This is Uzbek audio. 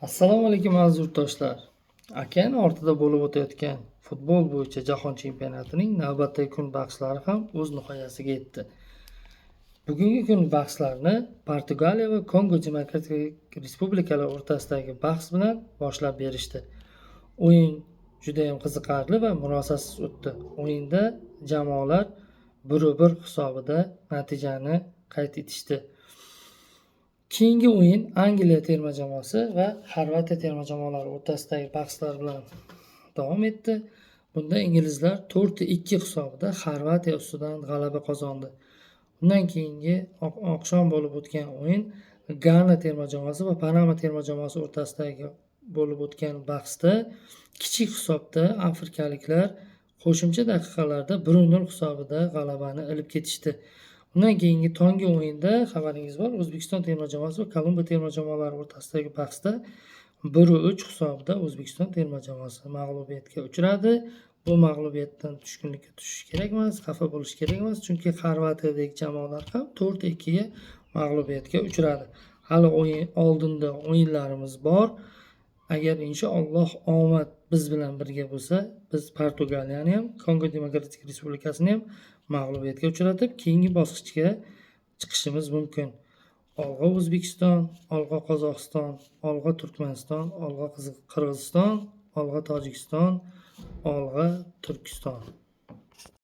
Assalomu alaykum aziz yurtdoshlar. Okean ortida bo'lib o'tayotgan futbol bo'yicha jahon chempionatining navbatdagi kun bahslari ham o'z nihoyasiga yetdi. Bugungi kun bahslarni Portugaliya va Kongo Demokratik Respublikalari o'rtasidagi bahs bilan boshlab berishdi. O'yin juda ham qiziqarli va murosasiz o'tdi. O'yinda jamoalar 1-1 hisobida natijani qayd etishdi. Keyingi o'yin Angliya terma jamoasi va Xorvatiya terma jamoalari o'rtasidagi bahslar bilan davom etdi. Bunda inglizlar 4-2 hisobida Xorvatiya ustidan g'alaba qozondi. Undan keyingi oqshom bo'lib o'tgan o'yin Gana terma jamoasi va Panama terma jamoasi o'rtasidagi bo'lib o'tgan bahsda kichik hisobda afrikaliklar qo'shimcha daqiqalarda 1-0 hisobida g'alabani ilib ketishdi. Undan keyingi tonggi o'yinda xabaringiz bor, O'zbekiston terma jamoasi va Kolumbiya terma jamoalari o'rtasidagi bahsda 1-3 hisobida O'zbekiston terma jamoasi mag'lubiyatga uchradi. Bu mag'lubiyatdan tushkunlikka tushish kerak emas, xafa bo'lish kerak emas, chunki Xorvatiyadagi jamoalar ham 4-2 ga mag'lubiyatga uchradi. Hali oldinda o'yinlarimiz bor. Agar inshaalloh omad biz bilan birga bo'lsa, biz Portugaliyani ham, Kongo Demokratik Respublikasini ham mag'lubiyatga uchratib, keyingi bosqichga chiqishimiz mumkin. Olg'a O'zbekiston, olg'a Qozog'iston, olg'a Turkmaniston, olg'a Qirg'iziston, olg'a Tojikiston, olg'a Turkiston.